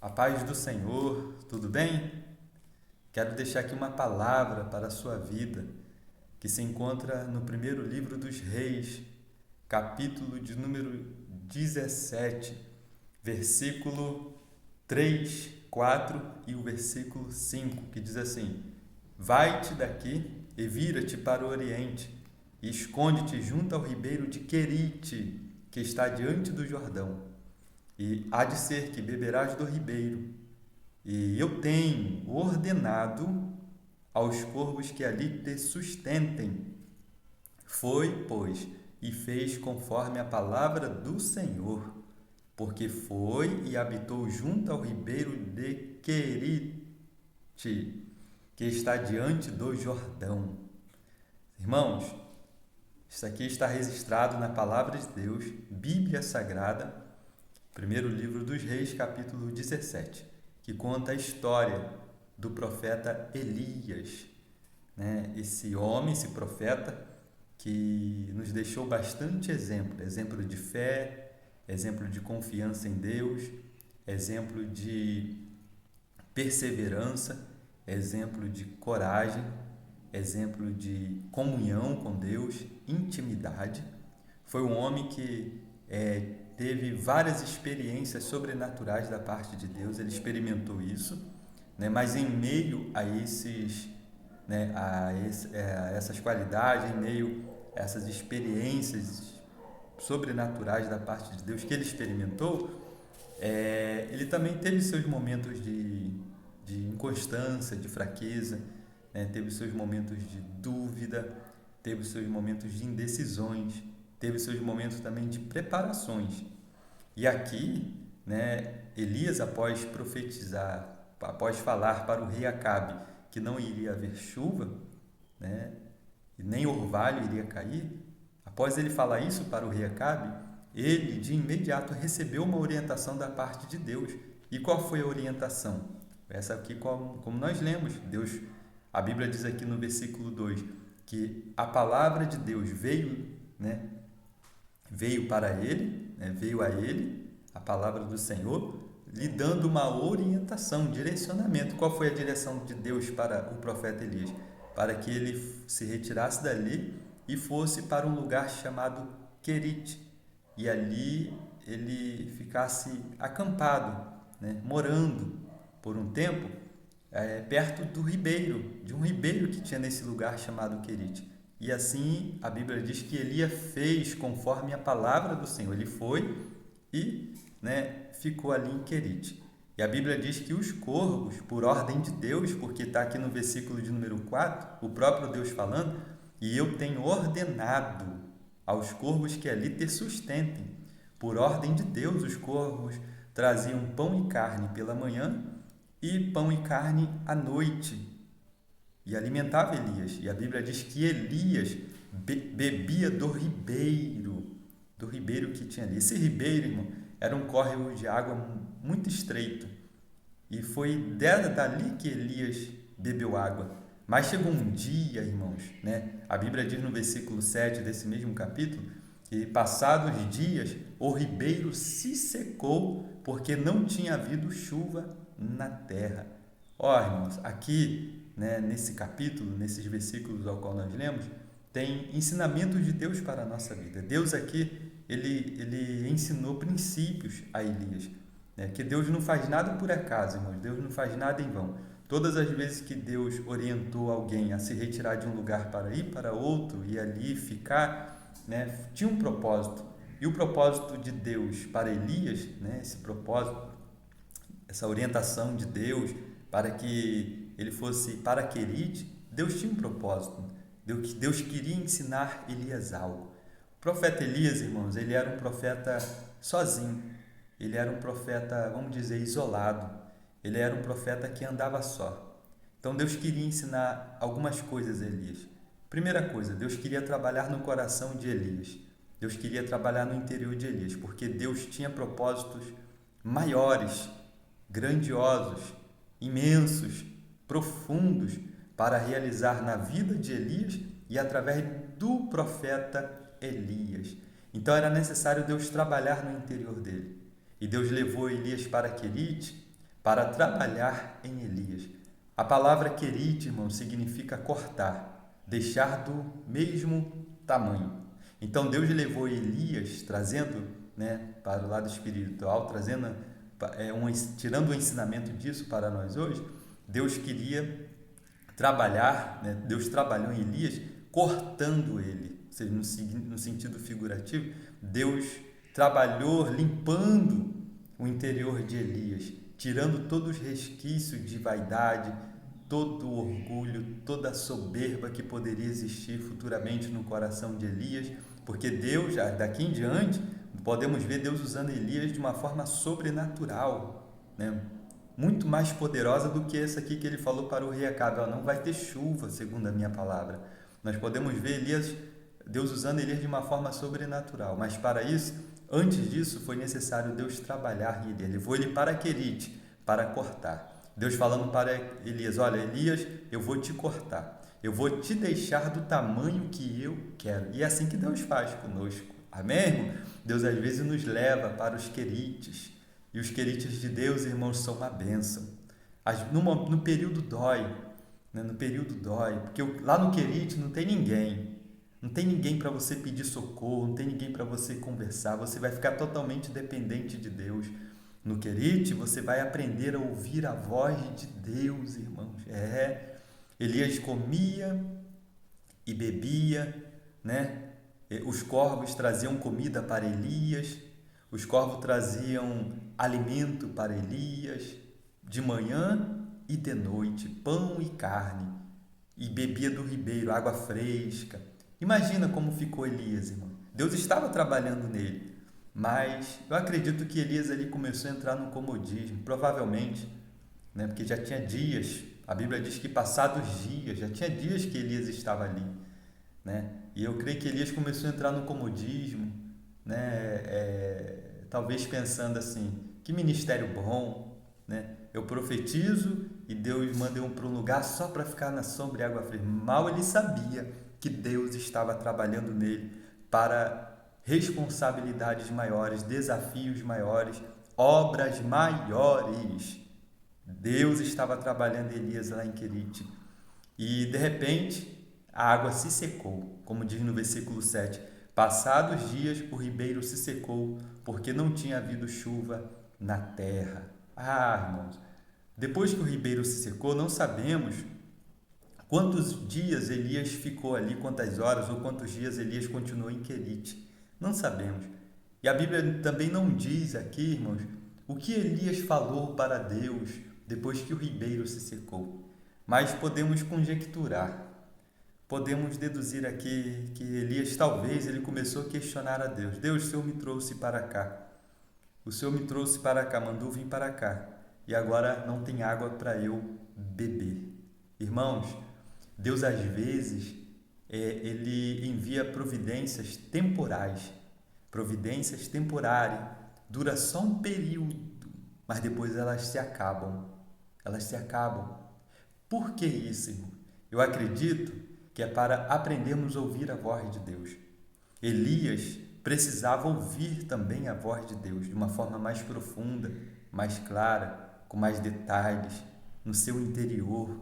A paz do Senhor, tudo bem? Quero deixar aqui uma palavra para a sua vida, que se encontra no primeiro livro dos Reis, capítulo de número 17, versículo 3, 4 e o versículo 5, que diz assim: Vai-te daqui e vira-te para o oriente, e esconde-te junto ao ribeiro de Querite, que está diante do Jordão. E há de ser que beberás do ribeiro, e eu tenho ordenado aos corvos que ali te sustentem. Foi, pois, e fez conforme a palavra do Senhor, porque foi e habitou junto ao ribeiro de Querite, que está diante do Jordão. Irmãos, isso aqui está registrado na palavra de Deus, Bíblia Sagrada, primeiro livro dos Reis, capítulo 17, que conta a história do profeta Elias, né? Esse homem, esse profeta, que nos deixou bastante exemplo de fé, exemplo de confiança em Deus, exemplo de perseverança, exemplo de coragem, exemplo de comunhão com Deus, intimidade. Foi um homem que teve várias experiências sobrenaturais da parte de Deus, ele experimentou isso, né? Mas em meio a essas qualidades, em meio a essas experiências sobrenaturais da parte de Deus que ele experimentou, ele também teve seus momentos de inconstância, de fraqueza, né? Teve seus momentos de dúvida, teve seus momentos de indecisões, teve seus momentos também de preparações. E aqui, né, Elias, após profetizar, após falar para o rei Acabe que não iria haver chuva, né, e nem orvalho iria cair, após ele falar isso para o rei Acabe, ele de imediato recebeu uma orientação da parte de Deus. E qual foi a orientação? Essa aqui, como nós lemos, Deus, a Bíblia diz aqui no versículo 2 que a palavra de Deus veio, né, veio para ele, né, veio a ele, a palavra do Senhor, lhe dando uma orientação, um direcionamento. Qual foi a direção de Deus para o profeta Elias? Para que ele se retirasse dali e fosse para um lugar chamado Querite. E ali ele ficasse acampado, né, morando por um tempo, perto do ribeiro, de um ribeiro que tinha nesse lugar chamado Querite. E assim a Bíblia diz que Elias fez conforme a palavra do Senhor. Ele foi e, né, ficou ali em Querite. E a Bíblia diz que os corvos, por ordem de Deus, porque está aqui no versículo de número 4, o próprio Deus falando, e eu tenho ordenado aos corvos que ali te sustentem. Por ordem de Deus, os corvos traziam pão e carne pela manhã e pão e carne à noite, e alimentava Elias. E a Bíblia diz que Elias bebia do ribeiro que tinha ali. Esse ribeiro, irmão, era um córrego de água muito estreito. E foi dali que Elias bebeu água. Mas chegou um dia, irmãos, né? A Bíblia diz no versículo 7 desse mesmo capítulo, que passados dias o ribeiro se secou porque não tinha havido chuva na terra. Ó, irmãos, aqui, né, nesse capítulo, nesses versículos ao qual nós lemos, tem ensinamentos de Deus para a nossa vida. Deus aqui, ele ensinou princípios a Elias, né? Que Deus não faz nada por acaso, irmãos. Deus não faz nada em vão. Todas as vezes que Deus orientou alguém a se retirar de um lugar para ir para outro e ali ficar, né, tinha um propósito. E o propósito de Deus para Elias, né, esse propósito, essa orientação de Deus para que ele fosse para Querite, Deus tinha um propósito. Deus queria ensinar Elias algo. O profeta Elias, irmãos, ele era um profeta sozinho. Ele era um profeta, vamos dizer, isolado. Ele era um profeta que andava só. Então Deus queria ensinar algumas coisas a Elias. Primeira coisa, Deus queria trabalhar no coração de Elias. Deus queria trabalhar no interior de Elias, porque Deus tinha propósitos maiores, grandiosos, imensos, profundos para realizar na vida de Elias e através do profeta Elias. Então era necessário Deus trabalhar no interior dele. E Deus levou Elias para Querite para trabalhar em Elias. A palavra querite, irmão, significa cortar, deixar do mesmo tamanho. Então Deus levou Elias, trazendo, para o lado espiritual, trazendo, tirando o ensinamento disso para nós hoje. Deus queria trabalhar, Deus trabalhou em Elias cortando ele, ou seja, no sentido figurativo. Deus trabalhou limpando o interior de Elias, tirando todos os resquícios de vaidade, todo o orgulho, toda a soberba que poderia existir futuramente no coração de Elias, porque Deus, daqui em diante, podemos ver Deus usando Elias de uma forma sobrenatural, muito mais poderosa do que essa aqui que ele falou para o rei Acabe: não vai ter chuva, segundo a minha palavra. Nós podemos ver Deus usando Elias de uma forma sobrenatural, mas para isso, antes disso, foi necessário Deus trabalhar em Elias. Levou ele para Querite, para cortar. Deus falando para Elias: olha, Elias, eu vou te cortar, eu vou te deixar do tamanho que eu quero. E é assim que Deus faz conosco. Amém, irmão? Deus às vezes nos leva para os querites, e os querites de Deus, irmãos, são uma bênção. No período dói, no período dói, porque lá no querite não tem ninguém. Não tem ninguém para você pedir socorro, não tem ninguém para você conversar, você vai ficar totalmente dependente de Deus. No querite, você vai aprender a ouvir a voz de Deus, irmãos. Elias comia e bebia, Os corvos traziam comida para Elias, os corvos traziam alimento para Elias, de manhã e de noite, pão e carne, e bebia do ribeiro, água fresca. Imagina como ficou Elias, irmão. Deus estava trabalhando nele, mas eu acredito que Elias ali começou a entrar no comodismo, provavelmente, porque já tinha dias, a Bíblia diz que passados dias, já tinha dias que Elias estava ali, e eu creio que Elias começou a entrar no comodismo, talvez pensando assim: que ministério bom, eu profetizo e Deus manda eu para um lugar só para ficar na sombra e água fria. Mal ele sabia que Deus estava trabalhando nele para responsabilidades maiores, desafios maiores, obras maiores. Deus estava trabalhando em Elias lá em Querite. E de repente a água se secou, como diz no versículo 7. Passados dias o ribeiro se secou, porque não tinha havido chuva na terra. Irmãos, depois que o ribeiro se secou, não sabemos quantos dias Elias ficou ali, quantas horas ou quantos dias Elias continuou em Querite. Não sabemos. E a Bíblia também não diz aqui, irmãos, o que Elias falou para Deus depois que o ribeiro se secou. Mas podemos conjecturar, podemos deduzir aqui que Elias talvez ele começou a questionar a Deus. Deus, o Senhor me trouxe para cá. O Senhor me trouxe para cá, mandou vir para cá. E agora não tem água para eu beber. Irmãos, Deus às vezes, Ele envia providências temporais. Providências temporárias. Dura só um período, mas depois elas se acabam. Elas se acabam. Por que isso, irmão? Eu acredito que é para aprendermos a ouvir a voz de Deus. Elias precisava ouvir também a voz de Deus de uma forma mais profunda, mais clara, com mais detalhes, no seu interior,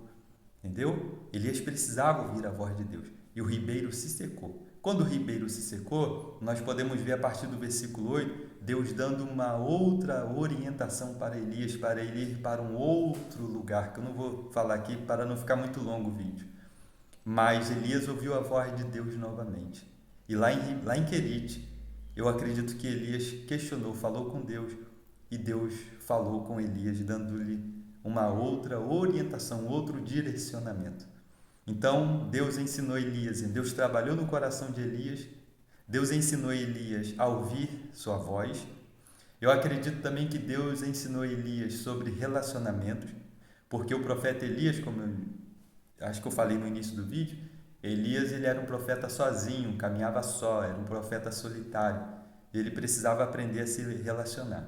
entendeu? Elias precisava ouvir a voz de Deus e o ribeiro se secou. Quando o ribeiro se secou, nós podemos ver a partir do versículo 8, Deus dando uma outra orientação para Elias, para ele ir para um outro lugar, que eu não vou falar aqui para não ficar muito longo o vídeo. Mas Elias ouviu a voz de Deus novamente. E lá em Querite, eu acredito que Elias questionou, falou com Deus, e Deus falou com Elias, dando-lhe uma outra orientação, outro direcionamento. Então, Deus ensinou Elias, Deus trabalhou no coração de Elias, Deus ensinou Elias a ouvir sua voz. Eu acredito também que Deus ensinou Elias sobre relacionamentos, porque o profeta Elias, como eu acho que eu falei no início do vídeo, Elias ele era um profeta sozinho, caminhava só, era um profeta solitário. Ele precisava aprender a se relacionar.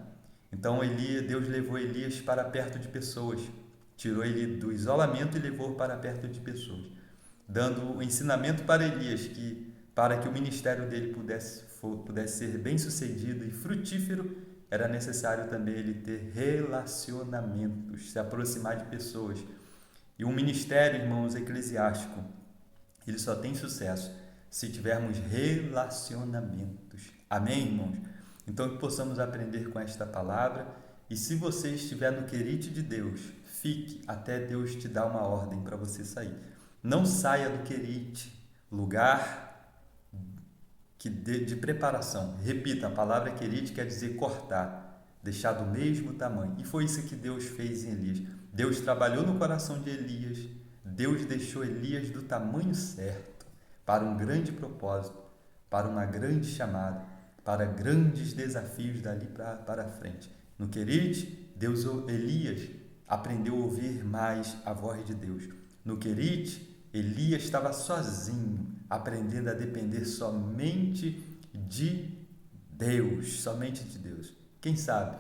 Então Deus levou Elias para perto de pessoas, tirou ele do isolamento e levou para perto de pessoas, dando o ensinamento para Elias para que o ministério dele pudesse ser bem sucedido e frutífero, era necessário também ele ter relacionamentos, se aproximar de pessoas. E um ministério, irmãos, eclesiástico, ele só tem sucesso se tivermos relacionamentos. Amém, irmãos? Então, que possamos aprender com esta palavra. E se você estiver no querite de Deus, fique até Deus te dar uma ordem para você sair. Não saia do querite, lugar de preparação. Repita, a palavra querite quer dizer cortar, deixar do mesmo tamanho. E foi isso que Deus fez em Elias. Deus trabalhou no coração de Elias. Deus deixou Elias do tamanho certo para um grande propósito, para uma grande chamada, para grandes desafios dali para frente. No querite, Elias aprendeu a ouvir mais a voz de Deus. No querite, Elias estava sozinho, aprendendo a depender somente de Deus, somente de Deus. Quem sabe,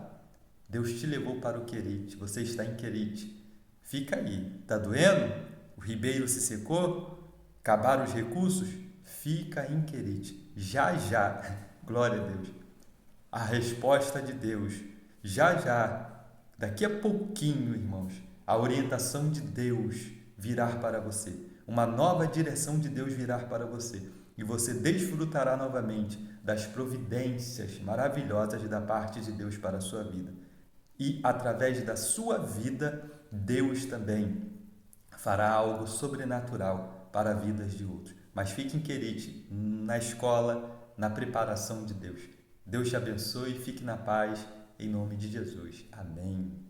Deus te levou para o querite, você está em querite. Fica aí, está doendo? O ribeiro se secou? Acabaram os recursos? Fica em querite. Já, já, glória a Deus, a resposta de Deus. Já, já, daqui a pouquinho, irmãos, a orientação de Deus virá para você. Uma nova direção de Deus virá para você. E você desfrutará novamente das providências maravilhosas da parte de Deus para a sua vida. E através da sua vida, Deus também fará algo sobrenatural para vidas de outros. Mas fique em querite, na escola, na preparação de Deus. Deus te abençoe, fique na paz, em nome de Jesus. Amém.